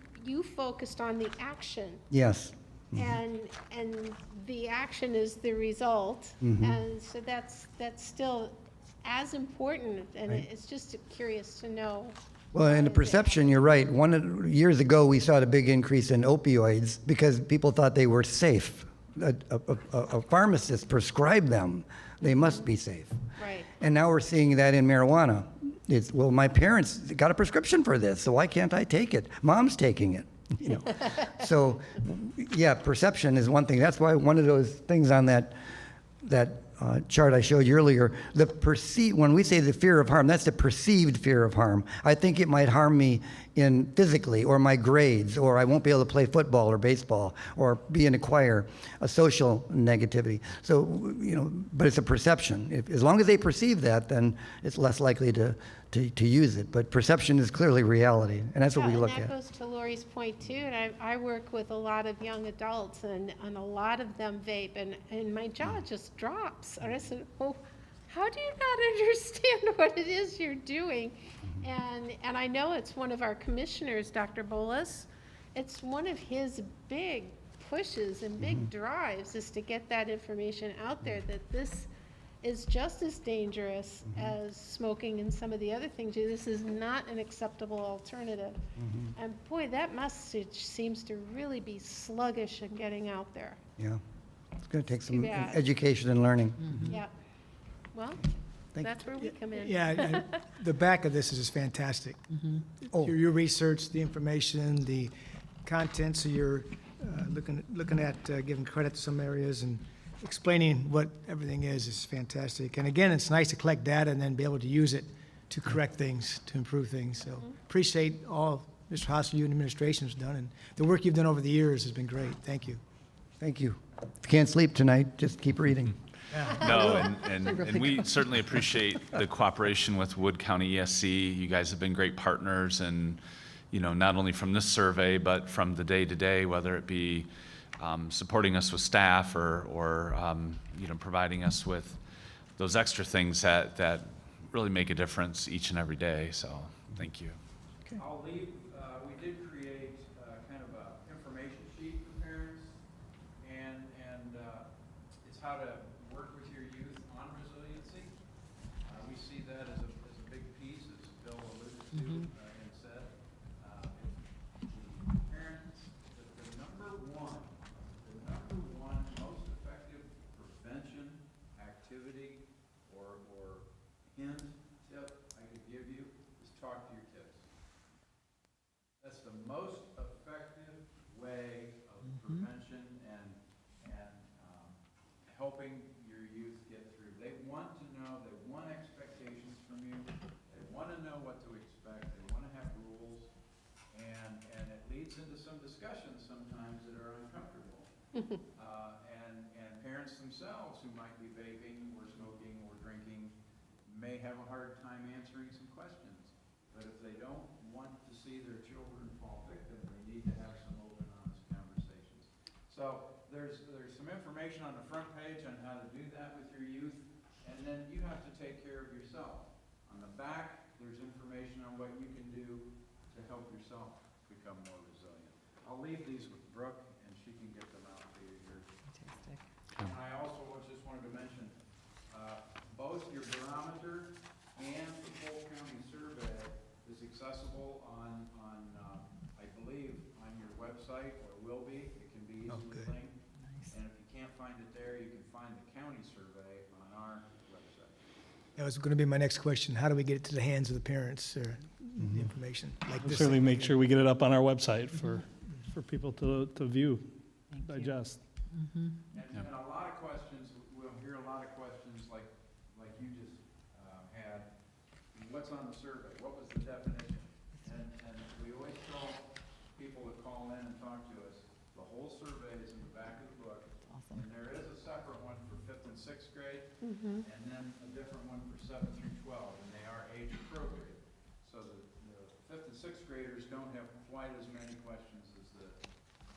focused on the action. Yes. And the action is the result, and so that's still as important, and it's just curious to know. Well, in the perception, you're right. Years ago, we saw a big increase in opioids because people thought they were safe. A pharmacist prescribed them. They must be safe. Right. And now we're seeing that in marijuana. It's, well, my parents got a prescription for this, so why can't I take it? Mom's taking it. You know. So, yeah, perception is one thing. That's why one of those things on that chart I showed you earlier, when we say the fear of harm, that's the perceived fear of harm. I think it might harm me physically, or my grades, or I won't be able to play football or baseball, or be in a choir, a social negativity. So, you know, but it's a perception. As long as they perceive that, then it's less likely to use it. But perception is clearly reality, and that's what we look and that at. goes to Lori's point too, and I work with a lot of young adults, and a lot of them vape, and my jaw just drops. And I said, well, how do you not understand what it is you're doing? And I know it's one of our commissioners, Dr. Bolas, it's one of his big pushes and big drives is to get that information out there, that this is just as dangerous as smoking and some of the other things. This is not an acceptable alternative. And boy, that message seems to really be sluggish in getting out there. Yeah, it's going to take Too some bad. education and learning. Yeah. Well, that's where we come in. Yeah, and the back of this is just fantastic. Oh. Your research, the information, the content, so you're looking at giving credit to some areas and explaining what everything is fantastic. And again, it's nice to collect data and then be able to use it to correct things, to improve things. So appreciate all Mr. Hassel, you and the administration has done, and the work you've done over the years has been great. Thank you. Thank you. If you can't sleep tonight, just keep reading. No, and we certainly appreciate the cooperation with Wood County ESC. You guys have been great partners, and not only from this survey, but from the day-to-day, whether it be supporting us with staff or providing us with those extra things that really make a difference each and every day. So thank you. I'll leave, we did create kind of a information sheet for parents, and it's how to work with your youth on resiliency. We see that as a big piece, as Bill alluded to and said. Parents, the number one most effective prevention activity or hint, tip I could give you is talk to your kids. That's the most effective way of prevention and helping your youth get through. They want to know, they want expectations from you, they want to know what to expect, they want to have rules, and it leads into some discussions sometimes that are uncomfortable. And parents themselves who might be vaping or smoking or drinking may have a hard time answering some questions. But if they don't want to see their children fall victim, they need to have some open, honest conversations. So there's some information on the front page on how to do that with your youth, and then you have to take care of yourself. On the back, there's information on what you can do to help yourself become more resilient. I'll leave these with Brooke, and she can get them out to you here. Fantastic. And I also just wanted to mention, both your barometer and the whole county survey is accessible on I believe, on your website, or will be. It can be easily linked. And if you can't find it there, you can find the county survey on our website. That was going to be my next question. How do we get it to the hands of the parents, or the information like We'll this? certainly make sure we get it up on our website for people to view, Thank you. digest. And a lot of questions, we'll hear a lot of questions like you just had. What's on the survey? What was the definition? And we always tell people that call in and talk to us, the whole survey is in the back of the book. Awesome. And there is a separate one for 5th and 6th grade, and then a different one for 7th through 12, and they are age appropriate. So the 5th and 6th graders don't have quite as many questions as the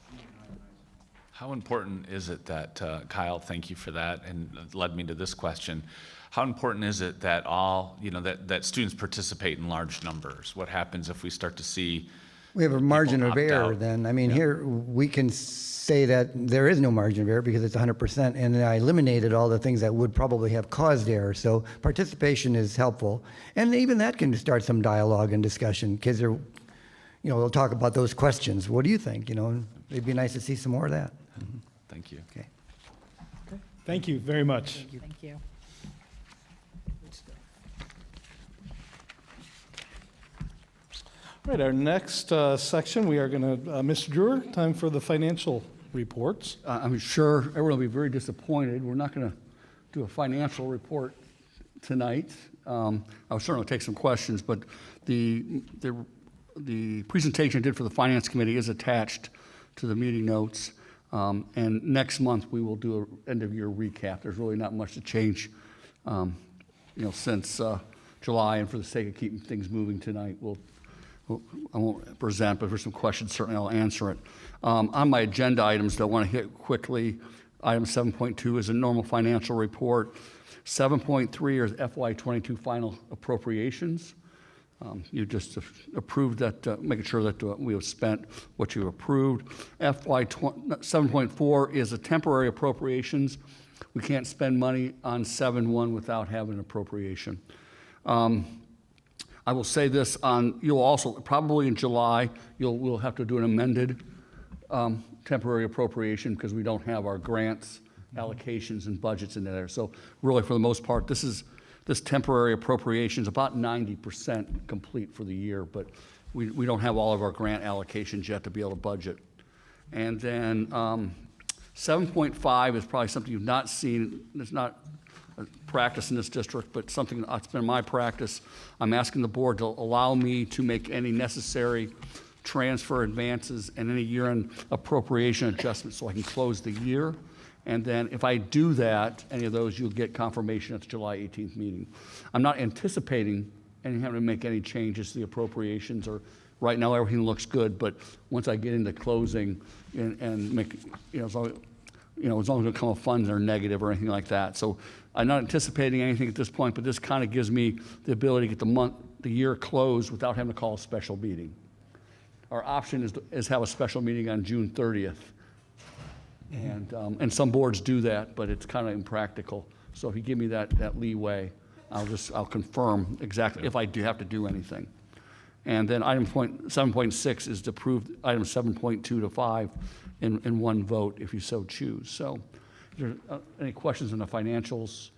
junior high and high school. How important is it that, Kyle, thank you for that, and led me to this question. How important is it that that students participate in large numbers? What happens if we start to see We have a margin of opt error out? then. I mean, here, we can say that there is no margin of error because it's 100%, and I eliminated all the things that would probably have caused error. So participation is helpful. And even that can start some dialogue and discussion. Kids are, they'll talk about those questions. What do you think? It'd be nice to see some more of that. Thank you. Okay. Thank you very much. Thank you. All right, our next section, we are going to, Mr. Drewer, time for the financial reports. I'm sure everyone will be very disappointed. We're not going to do a financial report tonight. I'll certainly take some questions, but the presentation I did for the Finance Committee is attached to the meeting notes. And next month, we will do an end-of-year recap. There's really not much to change, since July, and for the sake of keeping things moving tonight, I won't present, but for some questions, certainly I'll answer it. On my agenda items that I want to hit quickly, item 7.2 is a normal financial report. 7.3 is FY22 final appropriations. You just approved that, making sure that we have spent what you approved. 7.4 is a temporary appropriations. We can't spend money on 7.1 without having an appropriation. I will say this you'll also, probably in July, we'll have to do an amended temporary appropriation because we don't have our grants, allocations, and budgets in there. So really, for the most part, this temporary appropriation is about 90% complete for the year, but we don't have all of our grant allocations yet to be able to budget. And then 7.5 is probably something you've not seen. It's not a practice in this district, but something that's been my practice. I'm asking the board to allow me to make any necessary transfer advances and any year-end appropriation adjustments so I can close the year. And then if I do that, any of those, you'll get confirmation at the July 18th meeting. I'm not anticipating having to make any changes to the appropriations, or right now everything looks good, but once I get into closing and make, as long as the come of funds are negative or anything like that. So I'm not anticipating anything at this point, but this kind of gives me the ability to get the year closed without having to call a special meeting. Our option is have a special meeting on June 30th. And some boards do that, but it's kind of impractical. So if you give me that leeway, I'll confirm exactly if I do have to do anything. And then item 7.6 is to approve item 7.2 to 5 in one vote if you so choose. So, is there any questions on the financials?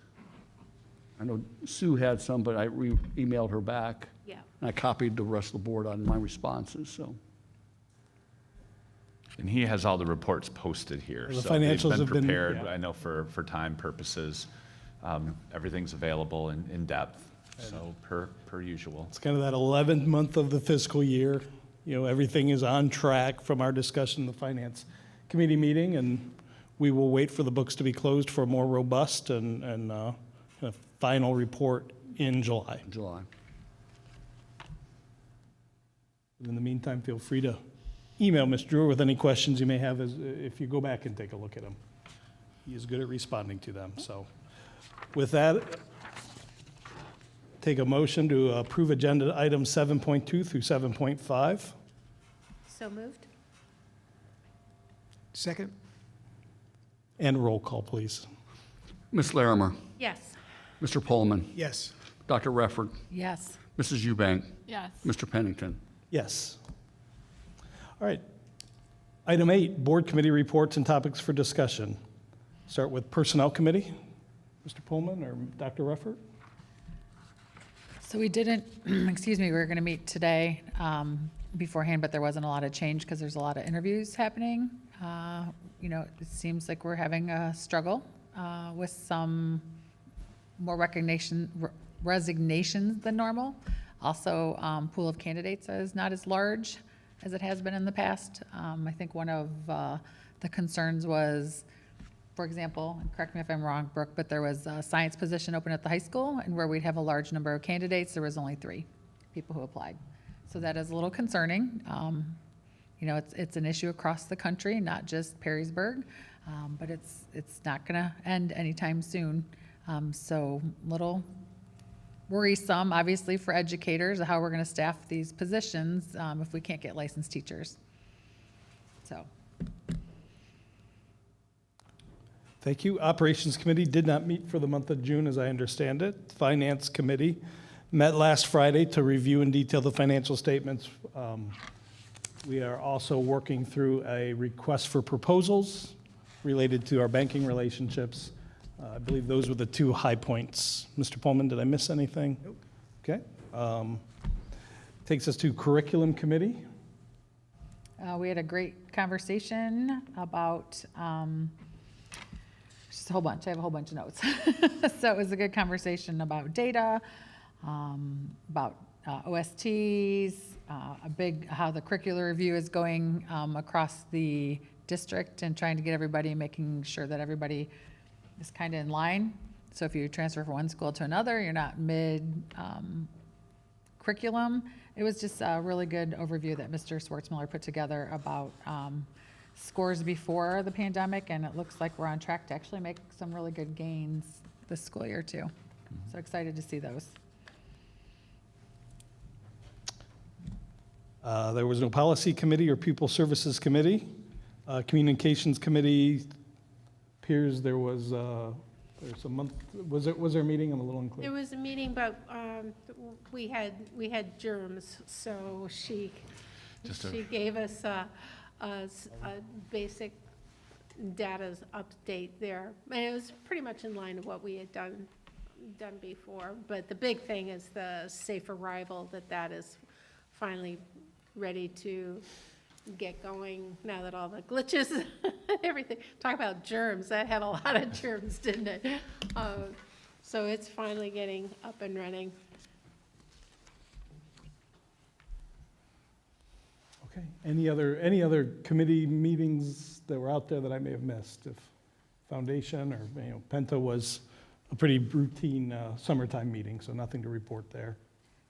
I know Sue had some, but I emailed her back. Yeah. And I copied the rest of the board on my responses. So. And he has all the reports posted here. The so financials they've have been- prepared. yeah. I know for time purposes, everything's available in depth. So per usual. It's kind of that 11th month of the fiscal year. Everything is on track from our discussion in the Finance Committee meeting, and we will wait for the books to be closed for a more robust and kind of final report in July. In the meantime, feel free to email Mr. Drewer with any questions you may have if you go back and take a look at them. He is good at responding to them. So with that, take a motion to approve agenda items 7.2 through 7.5. So moved? Second? And roll call, please. Ms. Larimer, Yes. Mr. Pullman, Yes. Dr. Refford, Yes. Mrs. Eubank, Yes. Mr. Pennington. Yes. All right. Item 8, board committee reports and topics for discussion. Start with Personnel Committee. Mr. Pullman or Dr. Reffert? So we didn't, excuse me, we were going to meet today beforehand, but there wasn't a lot of change because there's a lot of interviews happening. It seems like we're having a struggle with some more resignations than normal. Also, pool of candidates is not as large as it has been in the past. I think one of the concerns was, for example, and correct me if I'm wrong, Brooke, but there was a science position open at the high school, and where we'd have a large number of candidates, there was only 3 people who applied. So that is a little concerning. It's an issue across the country, not just Perrysburg, but it's not going to end anytime soon. So little worrisome, obviously, for educators, how we're going to staff these positions if we can't get licensed teachers. So. Thank you. Operations Committee did not meet for the month of June, as I understand it. Finance Committee met last Friday to review in detail the financial statements. We are also working through a request for proposals related to our banking relationships. I believe those were the 2 high points. Mr. Pullman, did I miss anything? Nope. Okay. Takes us to Curriculum Committee. We had a great conversation about just a whole bunch. I have a whole bunch of notes. So it was a good conversation about data, about OSTs, how the curricular review is going across the district, and trying to get everybody, making sure that everybody is kind of in line. So if you transfer from one school to another, you're not mid curriculum. It was just a really good overview that Mr. Schwartzmiller put together about scores before the pandemic, and it looks like we're on track to actually make some really good gains this school year too. So excited to see those. There was no Policy Committee or Pupil Services Committee. Communications Committee appears there's a month, was there a meeting? I'm a little unclear. There was a meeting, but we had germs, so she gave us a basic data update there. And it was pretty much in line with what we had done before. But the big thing is the safe arrival, that is finally ready to get going now that all the glitches and everything. Talk about germs, that had a lot of germs, didn't it? So it's finally getting up and running. Okay. Any other committee meetings that were out there that I may have missed? If Foundation, or, Penta was a pretty routine summertime meeting, so nothing to report there.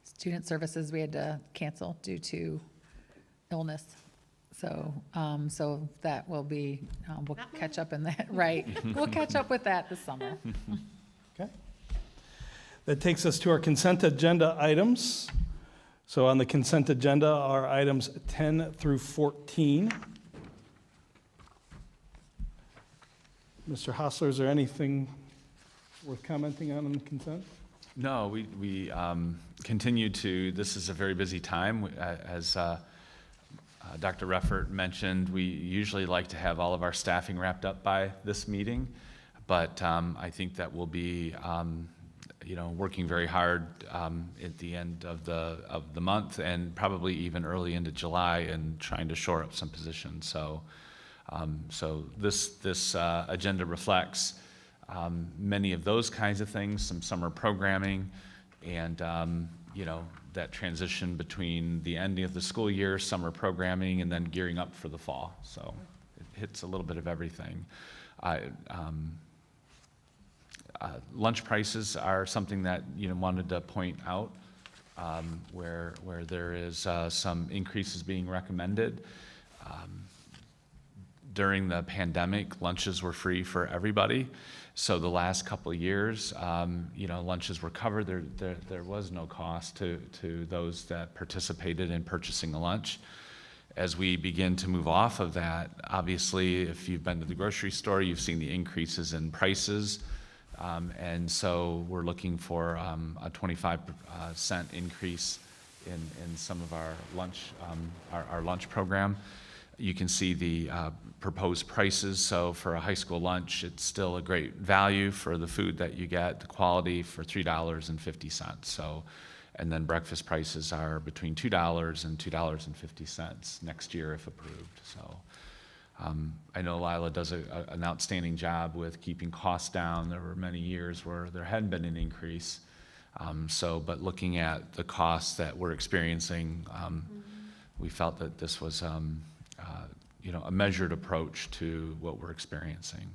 Student services, we had to cancel due to illness. So, so that will be, we'll catch up in that, right? We'll catch up with that this summer. Okay. That takes us to our consent agenda items. So on the consent agenda are items 10 through 14. Mr. Hostler, is there anything worth commenting on the consent? No, we continue to, this is a very busy time. As Dr. Reffert mentioned, we usually like to have all of our staffing wrapped up by this meeting, but I think that we'll be working very hard at the end of the month and probably even early into July and trying to shore up some positions. So this agenda reflects many of those kinds of things, some summer programming, and that transition between the ending of the school year, summer programming, and then gearing up for the fall. So it hits a little bit of everything. Lunch prices are something that wanted to point out, where there is some increases being recommended. During the pandemic, lunches were free for everybody. So the last couple of years, lunches were covered. There was no cost to those that participated in purchasing a lunch. As we begin to move off of that, obviously, if you've been to the grocery store, you've seen the increases in prices. And so we're looking for a 25% increase in some of our lunch program. You can see the proposed prices. So for a high school lunch, it's still a great value for the food that you get, the quality, for $3.50. So, and then breakfast prices are between $2 and $2.50 next year if approved. So I know Lila does an outstanding job with keeping costs down. There were many years where there hadn't been an increase. But looking at the costs that we're experiencing, we felt that this was a measured approach to what we're experiencing.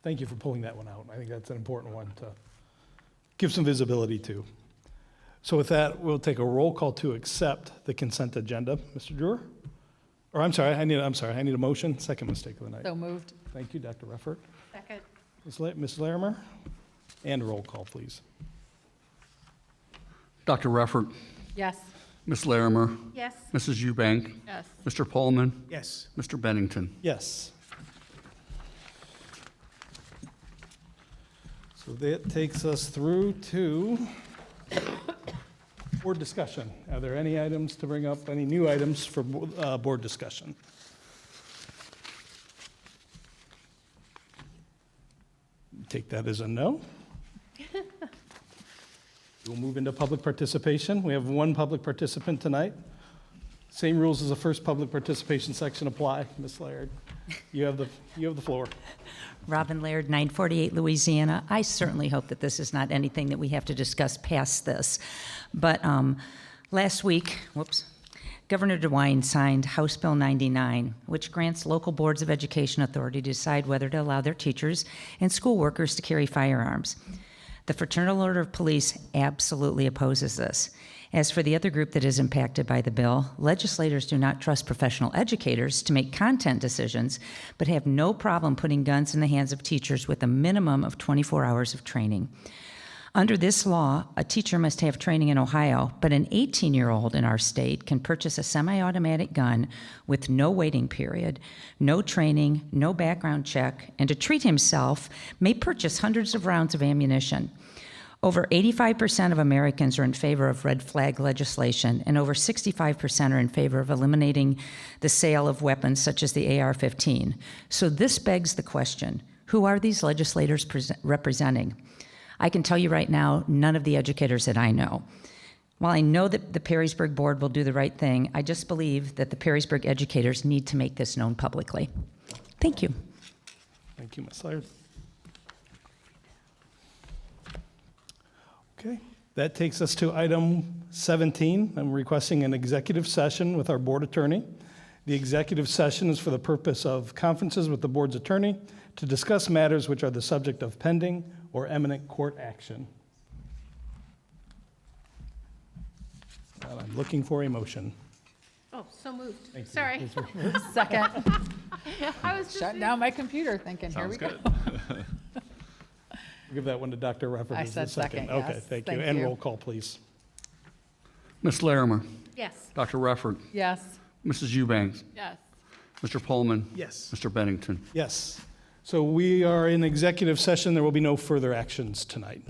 Thank you for pulling that one out. I think that's an important one to give some visibility to. So with that, we'll take a roll call to accept the consent agenda. Mr. Drewer? Or I need a motion. Second mistake of the night. So moved. Thank you, Dr. Reffert. Second. Ms. Larimer? And roll call, please. Dr. Reffert, Yes. Ms. Larimer, Yes. Mrs. Eubank, Yes. Mr. Pullman, Yes. Mr. Bennington. Yes. So that takes us through to board discussion. Are there any items to bring up, any new items for board discussion? Take that as a no. We'll move into public participation. We have one public participant tonight. Same rules as the first public participation section apply. Ms. Laird, you have the floor. Robin Laird, 948 Louisiana. I certainly hope that this is not anything that we have to discuss past this. But last week, Governor DeWine signed House Bill 99, which grants local boards of education authority to decide whether to allow their teachers and school workers to carry firearms. The Fraternal Order of Police absolutely opposes this. As for the other group that is impacted by the bill, legislators do not trust professional educators to make content decisions, but have no problem putting guns in the hands of teachers with a minimum of 24 hours of training. Under this law, a teacher must have training in Ohio, but an 18-year-old in our state can purchase a semi-automatic gun with no waiting period, no training, no background check, and to treat himself, may purchase hundreds of rounds of ammunition. Over 85% of Americans are in favor of red flag legislation, and over 65% are in favor of eliminating the sale of weapons such as the AR-15. So this begs the question, who are these legislators representing? I can tell you right now, none of the educators that I know. While I know that the Perrysburg board will do the right thing, I just believe that the Perrysburg educators need to make this known publicly. Thank you. Thank you, Ms. Laird. Okay, that takes us to item 17. I'm requesting an executive session with our board attorney The executive session is for the purpose of conferences with the board's attorney to discuss matters which are the subject of pending or imminent court action. I'm looking for a motion. Oh, so moved. Sorry. Second. I was just. Shut down my computer thinking, here we Sounds go. good. Give that one to Dr. Rufford I as the said second, Okay, yes. thank you. Thank And you. roll call, please. Ms. Larimer, Yes. Dr. Reffert, Yes. Mrs. Eubanks, Yes. Mr. Pullman, Yes. Mr. Bennington. Yes. So we are in executive session. There will be no further actions tonight.